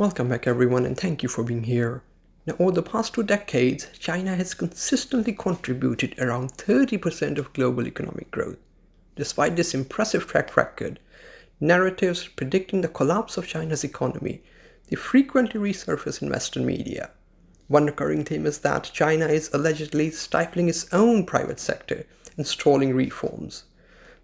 Welcome back everyone and thank you for being here. Now over the past 2 decades, China has consistently contributed around 30% of global economic growth. Despite this impressive track record, narratives predicting the collapse of China's economy, they frequently resurface in Western media. One recurring theme is that China is allegedly stifling its own private sector and stalling reforms.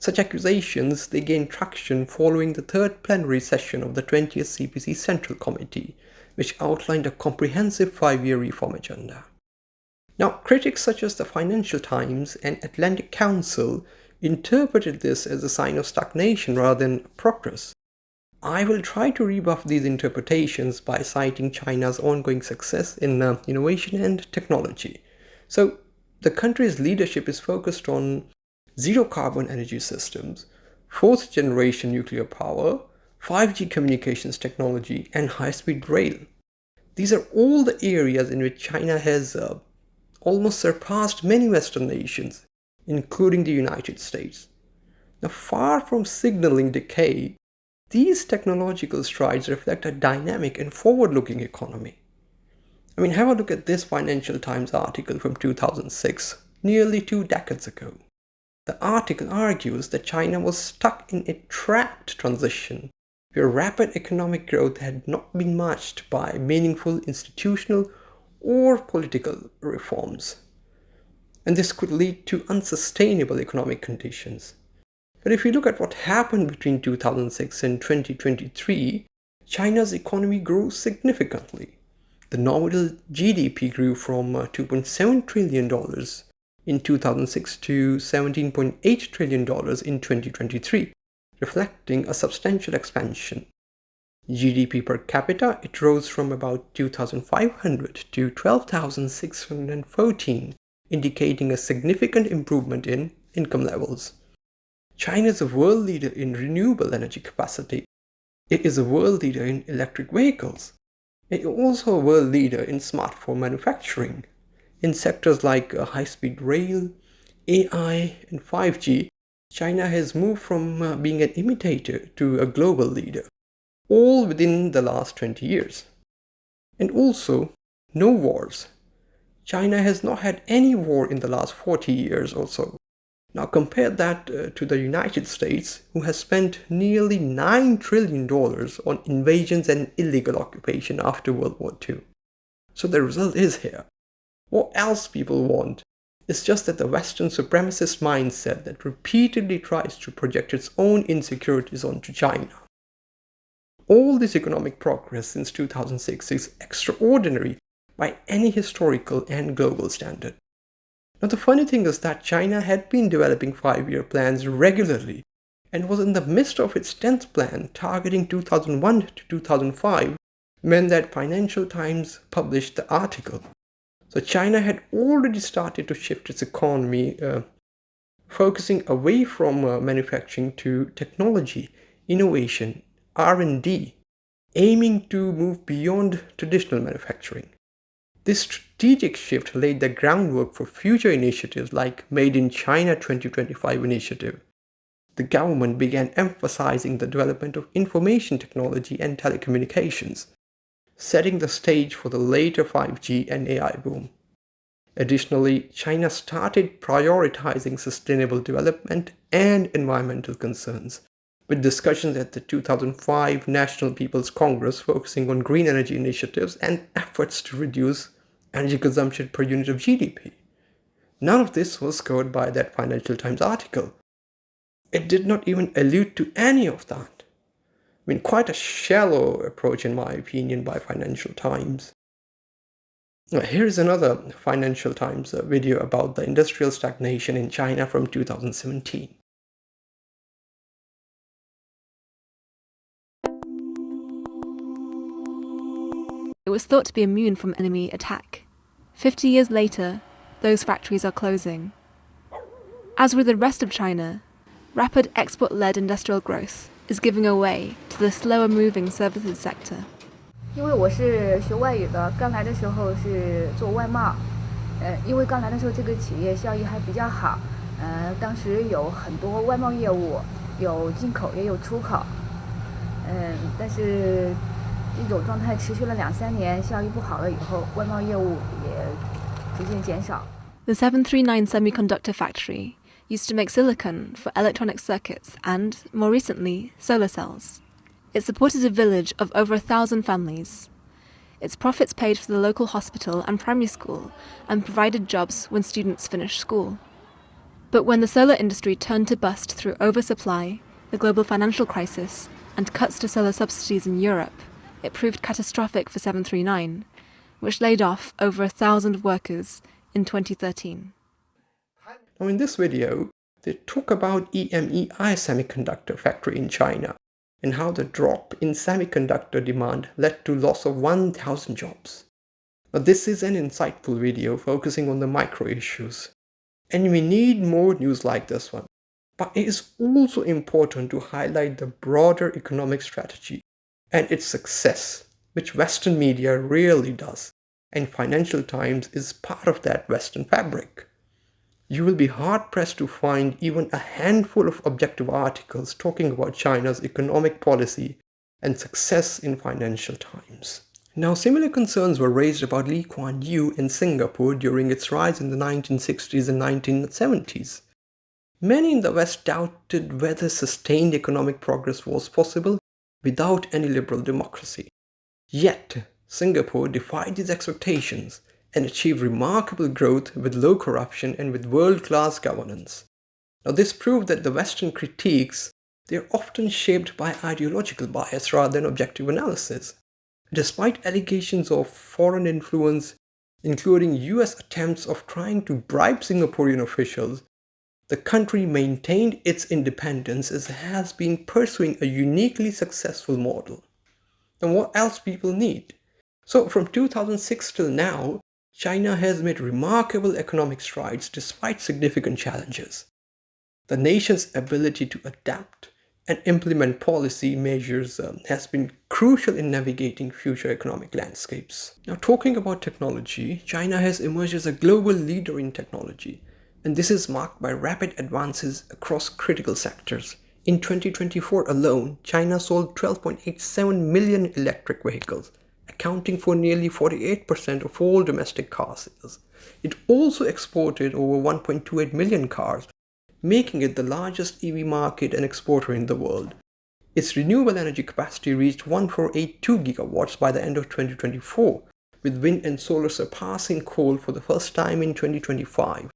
Such accusations they gained traction following the third plenary session of the 20th CPC Central Committee, which outlined a comprehensive 5-year reform agenda. Now, critics such as the Financial Times and Atlantic Council interpreted this as a sign of stagnation rather than progress. I will try to rebuff these interpretations by citing China's ongoing success in innovation and technology. So, the country's leadership is focused on zero-carbon energy systems, fourth-generation nuclear power, 5G communications technology, and high-speed rail. These are all the areas in which China has almost surpassed many Western nations, including the United States. Now, far from signaling decay, these technological strides reflect a dynamic and forward-looking economy. Have a look at this Financial Times article from 2006, nearly 2 decades ago. The article argues that China was stuck in a trapped transition where rapid economic growth had not been matched by meaningful institutional or political reforms. And this could lead to unsustainable economic conditions. But if you look at what happened between 2006 and 2023, China's economy grew significantly. The nominal GDP grew from $2.7 trillion in 2006 to $17.8 trillion in 2023, reflecting a substantial expansion. GDP per capita, it rose from about 2,500 to 12,614, indicating a significant improvement in income levels. China is a world leader in renewable energy capacity. It is a world leader in electric vehicles. It is also a world leader in smartphone manufacturing. In sectors like high-speed rail, AI, and 5G, China has moved from being an imitator to a global leader, all within the last 20 years. And also, no wars. China has not had any war in the last 40 years or so. Now compare that to the United States, who has spent nearly $9 trillion on invasions and illegal occupation after World War II. So the result is here. What else people want is just that the Western supremacist mindset that repeatedly tries to project its own insecurities onto China. All this economic progress since 2006 is extraordinary by any historical and global standard. Now the funny thing is that China had been developing 5-year plans regularly and was in the midst of its 10th plan targeting 2001 to 2005 when that Financial Times published the article. So China had already started to shift its economy, focusing away from manufacturing to technology, innovation, R&D, aiming to move beyond traditional manufacturing. This strategic shift laid the groundwork for future initiatives like Made in China 2025 initiative. The government began emphasizing the development of information technology and telecommunications, setting the stage for the later 5G and AI boom. Additionally, China started prioritizing sustainable development and environmental concerns, with discussions at the 2005 National People's Congress focusing on green energy initiatives and efforts to reduce energy consumption per unit of GDP. None of this was covered by that Financial Times article. It did not even allude to any of that. Quite a shallow approach in my opinion by Financial Times. Here's another Financial Times video about the industrial stagnation in China from 2017. It was thought to be immune from enemy attack. 50 years later, those factories are closing. As with the rest of China, rapid export-led industrial growth is giving way to the slower-moving services sector. 因为我是学外语的，刚来的时候是做外贸，因为刚来的时候这个企业效益还比较好，当时有很多外贸业务，有进口也有出口，但是一种状态持续了2-3年，效益不好了以后，外贸业务也逐渐减少。The 739 semiconductor factory used to make silicon for electronic circuits and, more recently, solar cells. It supported a village of over 1,000 families. Its profits paid for the local hospital and primary school and provided jobs when students finished school. But when the solar industry turned to bust through oversupply, the global financial crisis, and cuts to solar subsidies in Europe, it proved catastrophic for 739, which laid off over 1,000 workers in 2013. Now in this video, they talk about EMEI semiconductor factory in China and how the drop in semiconductor demand led to loss of 1,000 jobs. Now this is an insightful video focusing on the micro issues. And we need more news like this one. But it is also important to highlight the broader economic strategy and its success, which Western media rarely does, and Financial Times is part of that Western fabric. You will be hard-pressed to find even a handful of objective articles talking about China's economic policy and success in Financial Times. Now, similar concerns were raised about Lee Kuan Yew in Singapore during its rise in the 1960s and 1970s. Many in the West doubted whether sustained economic progress was possible without any liberal democracy. Yet, Singapore defied these expectations and achieved remarkable growth with low corruption and with world-class governance. Now, this proved that the Western critiques, they are often shaped by ideological bias rather than objective analysis. Despite allegations of foreign influence, including US attempts of trying to bribe Singaporean officials, the country maintained its independence as it has been pursuing a uniquely successful model. And what else people need? So from 2006 till now, China has made remarkable economic strides despite significant challenges. The nation's ability to adapt and implement policy measures has been crucial in navigating future economic landscapes. Now, talking about technology, China has emerged as a global leader in technology, and this is marked by rapid advances across critical sectors. In 2024 alone, China sold 12.87 million electric vehicles, accounting for nearly 48% of all domestic car sales. It also exported over 1.28 million cars, making it the largest EV market and exporter in the world. Its renewable energy capacity reached 1482 gigawatts by the end of 2024, with wind and solar surpassing coal for the first time in 2025.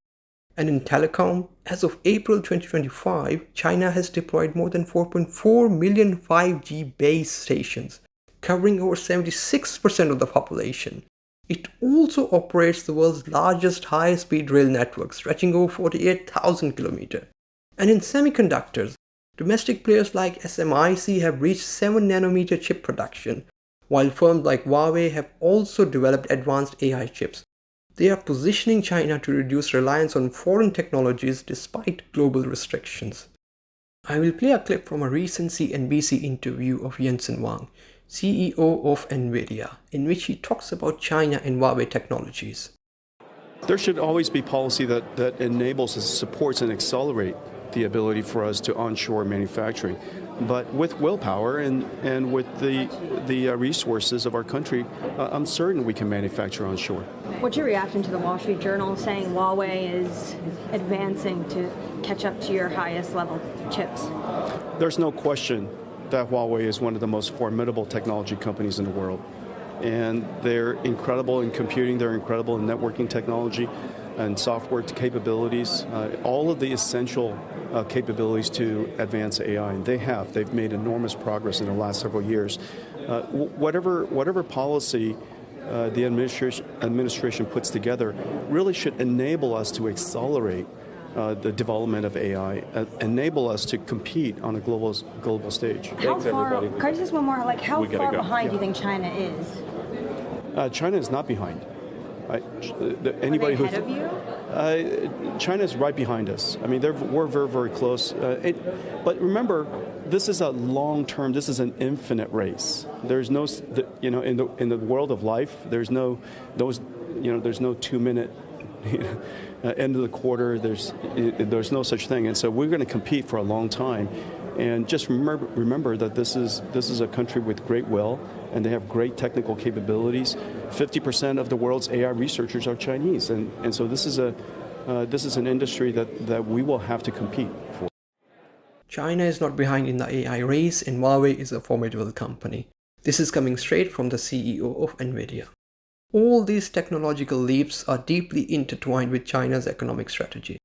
And in telecom, as of April 2025, China has deployed more than 4.4 million 5G base stations, covering over 76% of the population. It also operates the world's largest high-speed rail network, stretching over 48,000 kilometers. And in semiconductors, domestic players like SMIC have reached 7nm chip production, while firms like Huawei have also developed advanced AI chips. They are positioning China to reduce reliance on foreign technologies despite global restrictions. I will play a clip from a recent CNBC interview of Jensen Huang, CEO of NVIDIA, in which he talks about China and Huawei technologies. There should always be policy that enables, supports, and accelerates the ability for us to onshore manufacturing. But with willpower and with the resources of our country, I'm certain we can manufacture onshore. What's your reaction to the Wall Street Journal saying Huawei is advancing to catch up to your highest level chips? There's no question that Huawei is one of the most formidable technology companies in the world. And they're incredible in computing, they're incredible in networking technology and software capabilities, all of the essential capabilities to advance AI. And they've made enormous progress in the last several years. Whatever policy the administration puts together really should enable us to accelerate the development of AI, enable us to compete on a global stage. How far, can I just one more, how far behind do you think China is? China is not behind. Anybody Are they ahead of you? China is right behind us. I mean, we're very, very close. But remember, this is a long-term. This is an infinite race. There's no, in the world of life, there's no 2-minute end of the quarter. There's no such thing. And so we're going to compete for a long time. And just remember that this is a country with great will, and they have great technical capabilities. 50% of the world's AI researchers are Chinese, and so this is an industry that we will have to compete for. China is not behind in the AI race, and Huawei is a formidable company. This is coming straight from the CEO of NVIDIA. All these technological leaps are deeply intertwined with China's economic strategy.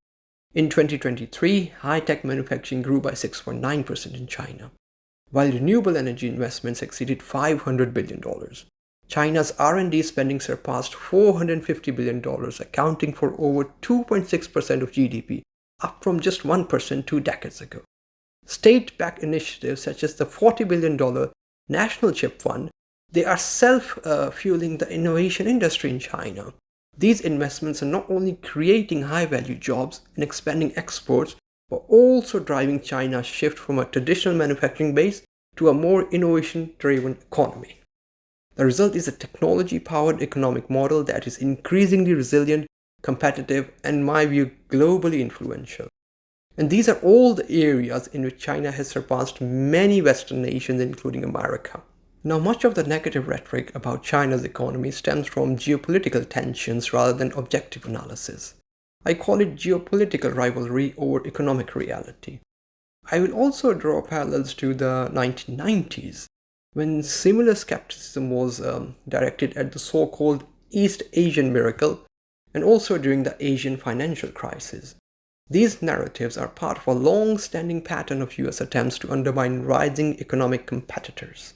In 2023, high-tech manufacturing grew by 6.9% in China, while renewable energy investments exceeded $500 billion. China's R&D spending surpassed $450 billion, accounting for over 2.6% of GDP, up from just 1% 2 decades ago. State-backed initiatives such as the $40 billion National Chip Fund, they are self-fueling the innovation industry in China. These investments are not only creating high-value jobs and expanding exports, but also driving China's shift from a traditional manufacturing base to a more innovation-driven economy. The result is a technology-powered economic model that is increasingly resilient, competitive, and in my view, globally influential. And these are all the areas in which China has surpassed many Western nations, including America. Now, much of the negative rhetoric about China's economy stems from geopolitical tensions rather than objective analysis. I call it geopolitical rivalry over economic reality. I will also draw parallels to the 1990s, when similar skepticism was directed at the so-called East Asian miracle, and also during the Asian financial crisis. These narratives are part of a long-standing pattern of US attempts to undermine rising economic competitors.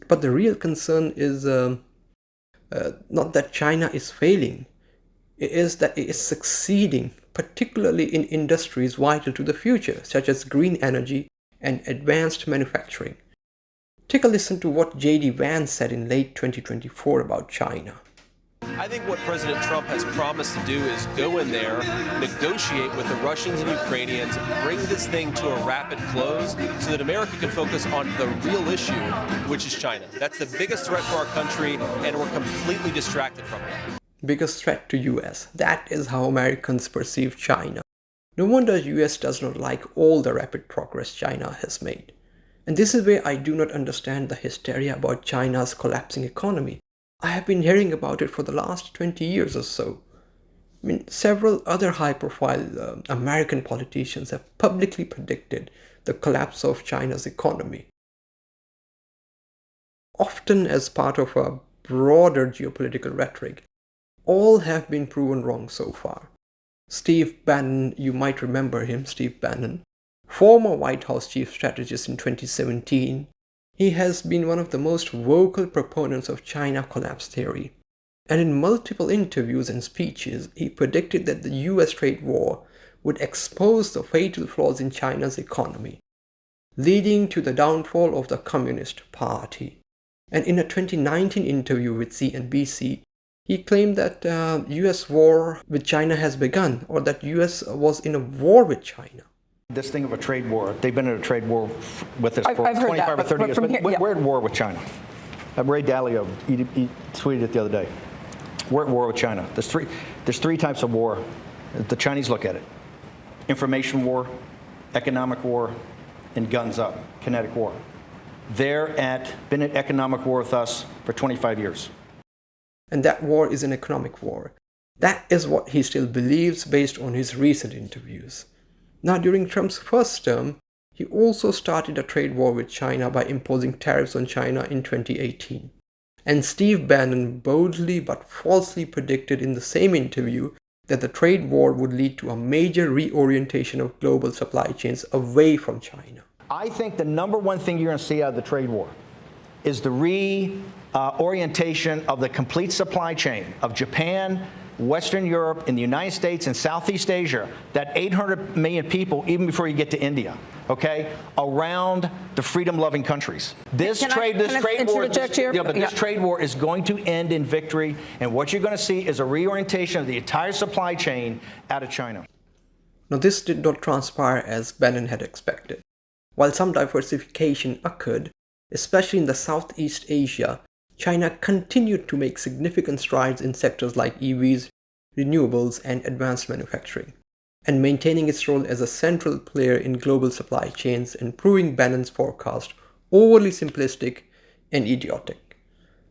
But the real concern is not that China is failing, it is that it is succeeding, particularly in industries vital to the future, such as green energy and advanced manufacturing. Take a listen to what Vance said in late 2024 about China. I think what President Trump has promised to do is go in there, negotiate with the Russians and Ukrainians, bring this thing to a rapid close so that America can focus on the real issue, which is China. That's the biggest threat for our country, and we're completely distracted from it. Biggest threat to US. That is how Americans perceive China. No wonder US does not like all the rapid progress China has made. And this is where I do not understand the hysteria about China's collapsing economy. I have been hearing about it for the last 20 years or so. Several other high-profile American politicians have publicly predicted the collapse of China's economy, often as part of a broader geopolitical rhetoric. All have been proven wrong so far. Steve Bannon, you might remember him, Steve Bannon, former White House chief strategist in 2017, he has been one of the most vocal proponents of China collapse theory. And in multiple interviews and speeches, he predicted that the US trade war would expose the fatal flaws in China's economy, leading to the downfall of the Communist Party. And in a 2019 interview with CNBC, he claimed that US war with China has begun, or that US was in a war with China. This thing of a trade war, they've been in a trade war with us for 25 or 30 years. But we're at war with China. Ray Dalio tweeted it the other day. We're at war with China. There's three types of war. The Chinese look at it. Information war, economic war, and guns up, kinetic war. Been at economic war with us for 25 years. And that war is an economic war. That is what he still believes based on his recent interviews. Now, during Trump's first term, he also started a trade war with China by imposing tariffs on China in 2018. And Steve Bannon boldly but falsely predicted in the same interview that the trade war would lead to a major reorientation of global supply chains away from China. I think the number one thing you're going to see out of the trade war is the reorientation of the complete supply chain of Japan, Western Europe, and the United States and Southeast Asia, that 800 million people, even before you get to India, okay, around the freedom-loving countries. This trade war is going to end in victory, and what you're going to see is a reorientation of the entire supply chain out of China. Now, this did not transpire as Bannon had expected. While some diversification occurred, especially in the Southeast Asia, China continued to make significant strides in sectors like EVs, renewables, and advanced manufacturing. and maintaining its role as a central player in global supply chains and proving Bannon's forecast overly simplistic and idiotic.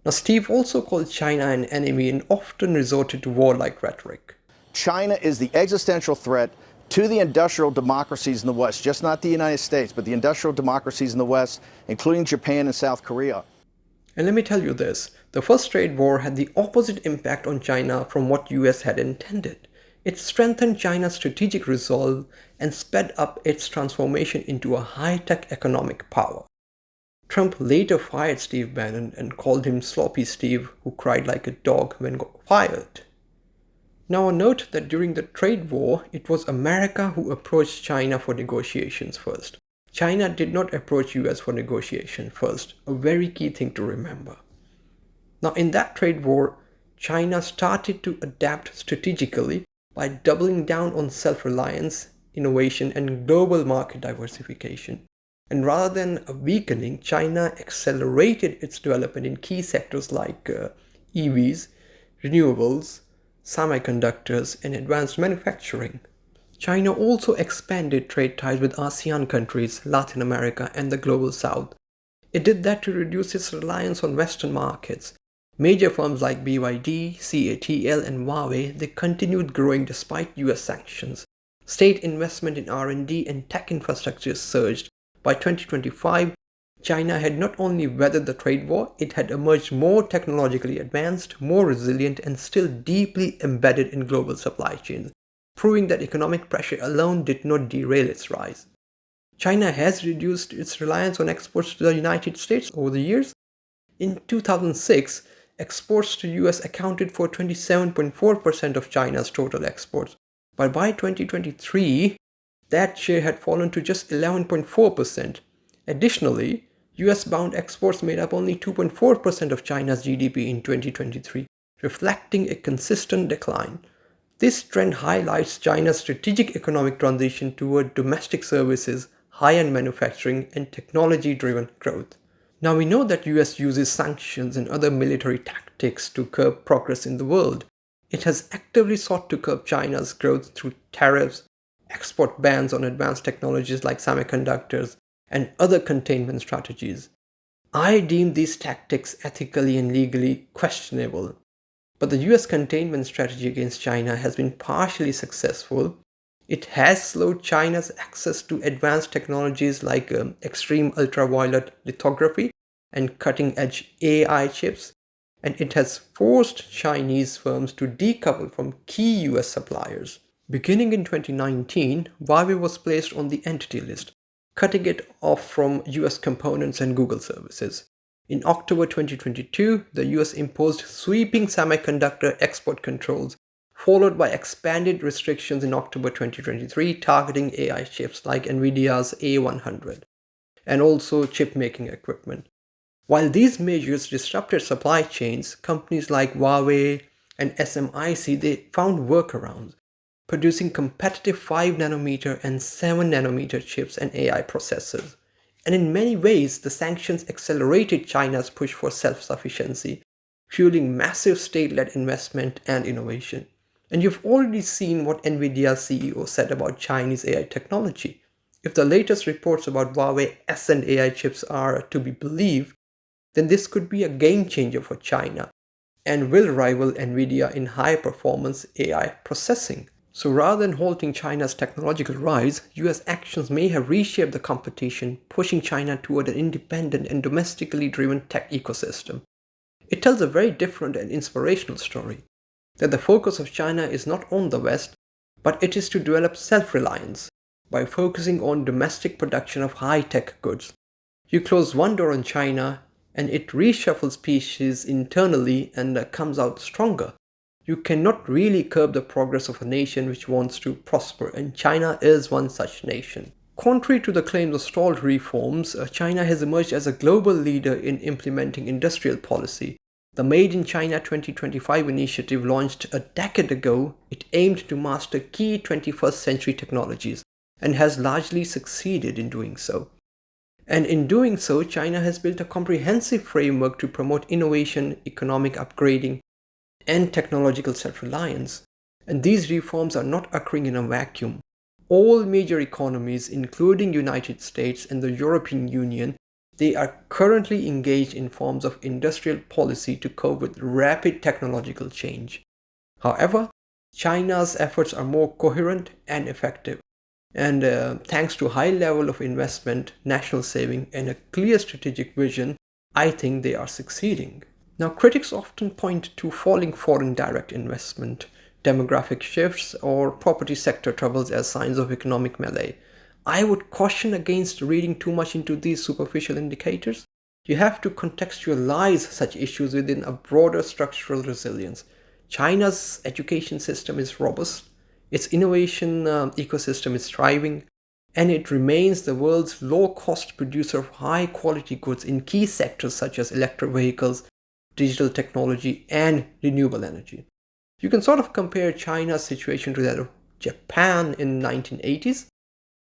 Now, Steve also called China an enemy and often resorted to warlike rhetoric. China is the existential threat to the industrial democracies in the West, just not the United States, but the industrial democracies in the West, including Japan and South Korea. And let me tell you this, the first trade war had the opposite impact on China from what US had intended. It strengthened China's strategic resolve and sped up its transformation into a high-tech economic power. Trump later fired Steve Bannon and called him Sloppy Steve, who cried like a dog when got fired. Now, note that during the trade war, it was America who approached China for negotiations first. China did not approach US for negotiation first, a very key thing to remember. Now, in that trade war, China started to adapt strategically by doubling down on self-reliance, innovation, and global market diversification. And rather than weakening, China accelerated its development in key sectors like EVs, renewables, semiconductors, and advanced manufacturing. China also expanded trade ties with ASEAN countries, Latin America, and the Global South. It did that to reduce its reliance on Western markets. Major firms like BYD, CATL, and Huawei, they continued growing despite US sanctions. State investment in R&D and tech infrastructure surged. By 2025, China had not only weathered the trade war, it had emerged more technologically advanced, more resilient, and still deeply embedded in global supply chains, proving that economic pressure alone did not derail its rise. China has reduced its reliance on exports to the United States over the years. In 2006, exports to US accounted for 27.4% of China's total exports, but by 2023, that share had fallen to just 11.4%. Additionally, US-bound exports made up only 2.4% of China's GDP in 2023, reflecting a consistent decline. This trend highlights China's strategic economic transition toward domestic services, high-end manufacturing, and technology-driven growth. Now, we know that US uses sanctions and other military tactics to curb progress in the world. It has actively sought to curb China's growth through tariffs, export bans on advanced technologies like semiconductors, and other containment strategies. I deem these tactics ethically and legally questionable. But the US containment strategy against China has been partially successful. It has slowed China's access to advanced technologies like extreme ultraviolet lithography and cutting-edge AI chips, and it has forced Chinese firms to decouple from key US suppliers. Beginning in 2019, Huawei was placed on the Entity List, cutting it off from US components and Google services. In October 2022, the US imposed sweeping semiconductor export controls, followed by expanded restrictions in October 2023 targeting AI chips like NVIDIA's A100, and also chip-making equipment. While these measures disrupted supply chains, companies like Huawei and SMIC, they found workarounds, producing competitive 5nm and 7nm chips and AI processors. And in many ways, the sanctions accelerated China's push for self-sufficiency, fueling massive state-led investment and innovation. And you've already seen what NVIDIA's CEO said about Chinese AI technology. If the latest reports about Huawei Ascend AI chips are to be believed, then this could be a game changer for China and will rival NVIDIA in high-performance AI processing. So rather than halting China's technological rise, US actions may have reshaped the competition, pushing China toward an independent and domestically driven tech ecosystem. It tells a very different and inspirational story, that the focus of China is not on the West, but it is to develop self-reliance by focusing on domestic production of high-tech goods. You close one door on China, and it reshuffles pieces internally and comes out stronger. You cannot really curb the progress of a nation which wants to prosper, and China is one such nation. Contrary to the claims of stalled reforms, China has emerged as a global leader in implementing industrial policy. The Made in China 2025 initiative, launched a decade ago, it aimed to master key 21st century technologies and has largely succeeded in doing so. And in doing so, China has built a comprehensive framework to promote innovation, economic upgrading, and technological self-reliance. And these reforms are not occurring in a vacuum. all major economies, including United States and the European Union, they are currently engaged in forms of industrial policy to cope with rapid technological change. However, China's efforts are more coherent and effective. And thanks to high level of investment, national saving, and a clear strategic vision, I think they are succeeding. Now, critics often point to falling foreign direct investment, demographic shifts, or property sector troubles as signs of economic malaise. I would caution against reading too much into these superficial indicators. You have to contextualize such issues within a broader structural resilience. China's education system is robust, its innovation ecosystem is thriving, and it remains the world's low-cost producer of high-quality goods in key sectors such as electric vehicles, digital technology, and renewable energy. You can sort of compare China's situation to that of Japan in the 1980s,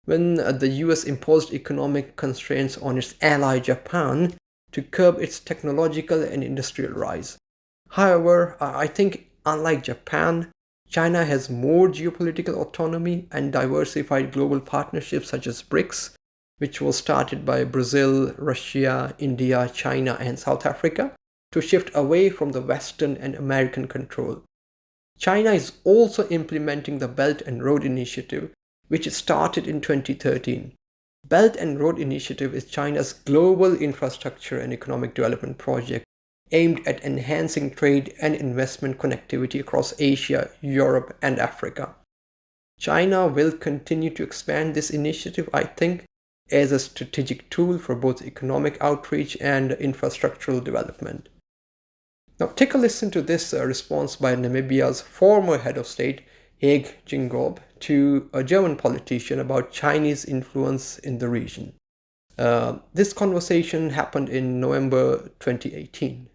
when the US imposed economic constraints on its ally Japan to curb its technological and industrial rise. However, I think unlike Japan, China has more geopolitical autonomy and diversified global partnerships such as BRICS, which was started by Brazil, Russia, India, China, and South Africa, to shift away from the Western and American control. China is also implementing the Belt and Road Initiative, which started in 2013. Belt and Road Initiative is China's global infrastructure and economic development project aimed at enhancing trade and investment connectivity across Asia, Europe, and Africa. China will continue to expand this initiative, I think, as a strategic tool for both economic outreach and infrastructural development. Now take a listen to this response by Namibia's former head of state, Haig Jingob, to a German politician about Chinese influence in the region. This conversation happened in November 2018.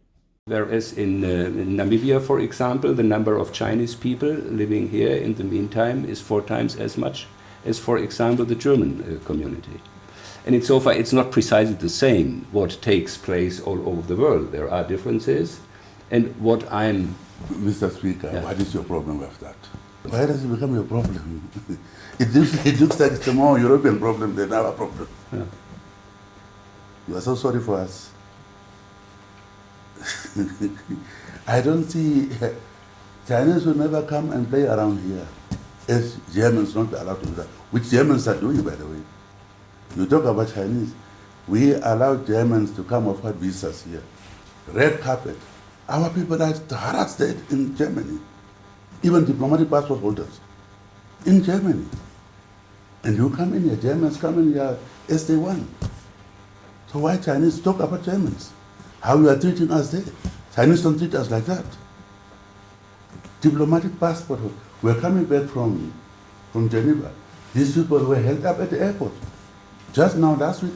Whereas in Namibia, for example, the number of Chinese people living here in the meantime is 4 times as much as, for example, the German community. And so far, it's not precisely the same what takes place all over the world. There are differences. And what I'm... Mr. Speaker, yeah. What is your problem with that? Why does it become your problem? It looks like it's a more European problem than our problem. Yeah. You are so sorry for us. I don't see... Chinese will never come and play around here. As Germans not allowed to do that. Which Germans are doing, by the way. You talk about Chinese. We allow Germans to come offer visas here. Red carpet. Our people are harassed in Germany. Even diplomatic passport holders in Germany. And you come in here, Germans come in here as they want. So why Chinese talk about Germans? How you are treating us there? Chinese don't treat us like that. Diplomatic passport. We're coming back from Geneva. These people were held up at the airport. Just now, last week,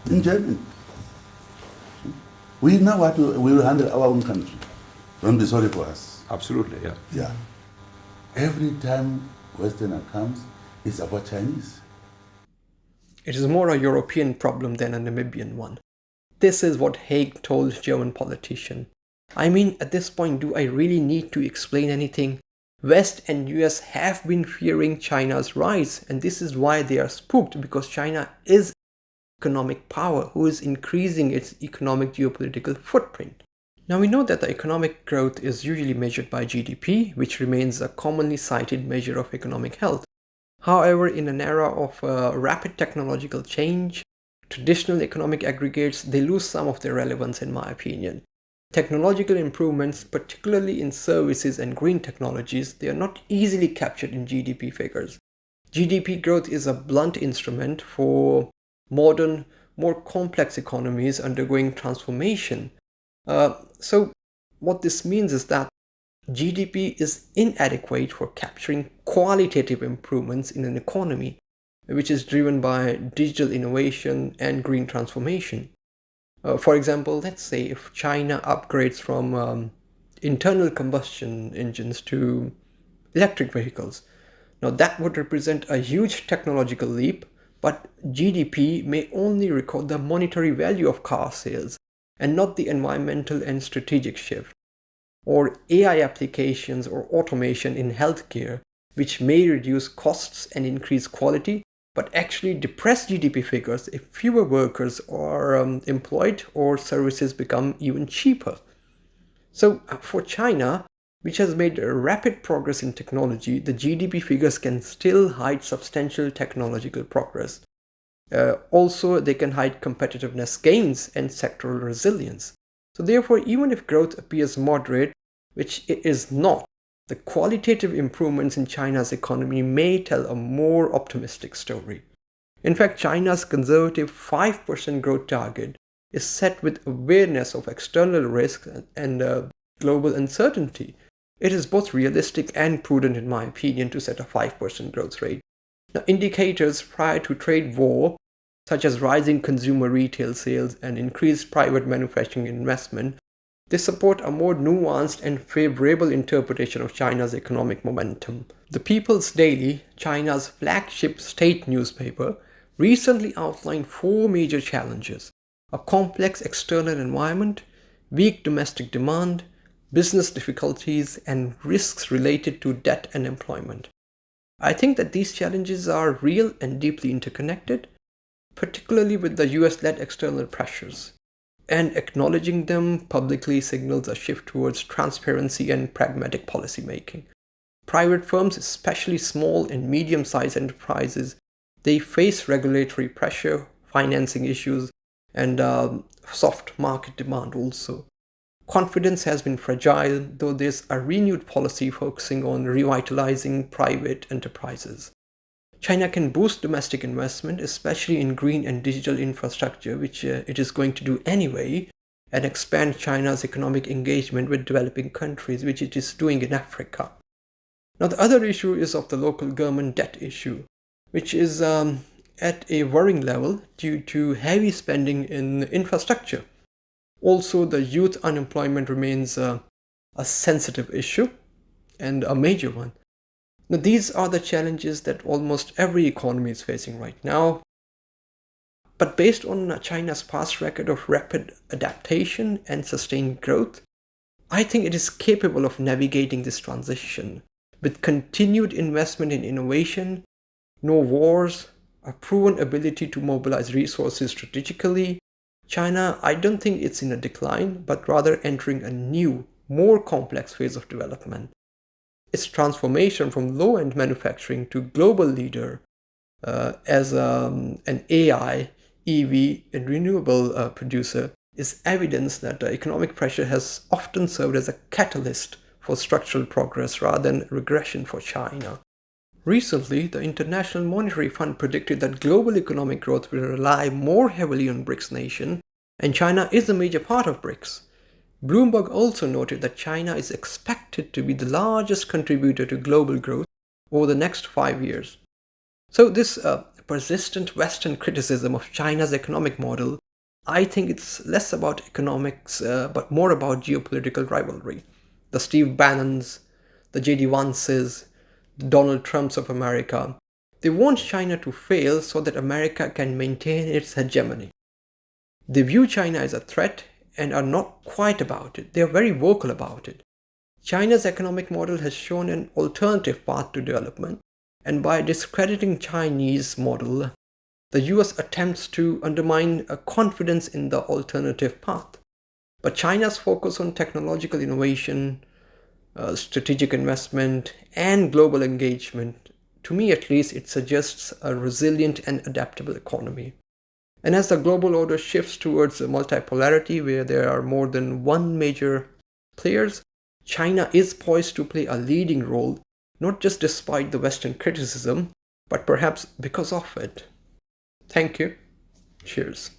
in Germany. We know what we will handle our own country. Don't be sorry for us. Absolutely, yeah. Yeah. Every time Westerner comes, it's about Chinese. It is more a European problem than a Namibian one. This is what Haig told German politician. I mean, at this point, do I really need to explain anything? West and US have been fearing China's rise, and this is why they are spooked, because China is economic power who is increasing its economic geopolitical footprint. Now we know that the economic growth is usually measured by GDP, which remains a commonly cited measure of economic health. However, in an era of rapid technological change, traditional economic aggregates, they lose some of their relevance in my opinion. Technological improvements, particularly in services and green technologies, they are not easily captured in GDP figures. GDP growth is a blunt instrument for modern, more complex economies undergoing transformation. So what this means is that GDP is inadequate for capturing qualitative improvements in an economy, which is driven by digital innovation and green transformation. For example, let's say if China upgrades from internal combustion engines to electric vehicles. Now that would represent a huge technological leap, but GDP may only record the monetary value of car sales and not the environmental and strategic shift. Or AI applications or automation in healthcare, which may reduce costs and increase quality, but actually depress GDP figures if fewer workers are employed or services become even cheaper. So for China, which has made rapid progress in technology, the GDP figures can still hide substantial technological progress. Also, they can hide competitiveness gains and sectoral resilience. So therefore, even if growth appears moderate, which it is not, the qualitative improvements in China's economy may tell a more optimistic story. In fact, China's conservative 5% growth target is set with awareness of external risks and global uncertainty. It is both realistic and prudent, in my opinion, to set a 5% growth rate. Now, indicators prior to trade war, such as rising consumer retail sales and increased private manufacturing investment, they support a more nuanced and favorable interpretation of China's economic momentum. The People's Daily, China's flagship state newspaper, recently outlined 4 major challenges: a complex external environment, weak domestic demand, business difficulties, and risks related to debt and employment. I think that these challenges are real and deeply interconnected, particularly with the US-led external pressures. And acknowledging them publicly signals a shift towards transparency and pragmatic policymaking. Private firms, especially small and medium-sized enterprises, they face regulatory pressure, financing issues, and soft market demand also. Confidence has been fragile, though there's a renewed policy focusing on revitalizing private enterprises. China can boost domestic investment, especially in green and digital infrastructure, which it is going to do anyway, and expand China's economic engagement with developing countries, which it is doing in Africa. Now, the other issue is of the local government debt issue, which is at a worrying level due to heavy spending in infrastructure. Also, the youth unemployment remains a sensitive issue and a major one. Now, these are the challenges that almost every economy is facing right now. But based on China's past record of rapid adaptation and sustained growth, I think it is capable of navigating this transition. With continued investment in innovation, no wars, a proven ability to mobilize resources strategically, China, I don't think it's in a decline, but rather entering a new, more complex phase of development. Its transformation from low-end manufacturing to global leader as an AI, EV, and renewable producer is evidence that economic pressure has often served as a catalyst for structural progress rather than regression for China. Recently, the International Monetary Fund predicted that global economic growth will rely more heavily on BRICS nations, and China is a major part of BRICS. Bloomberg also noted that China is expected to be the largest contributor to global growth over the next 5 years. So this persistent Western criticism of China's economic model, I think it's less about economics but more about geopolitical rivalry. The Steve Bannons, the J.D. Vances, the Donald Trumps of America, they want China to fail so that America can maintain its hegemony. They view China as a threat and are not quiet about it. They are very vocal about it. China's economic model has shown an alternative path to development, and by discrediting Chinese model, the US attempts to undermine a confidence in the alternative path. But China's focus on technological innovation, strategic investment, and global engagement, to me at least, it suggests a resilient and adaptable economy. And as the global order shifts towards a multipolarity where there are more than one major players, China is poised to play a leading role, not just despite the Western criticism, but perhaps because of it. Thank you. Cheers.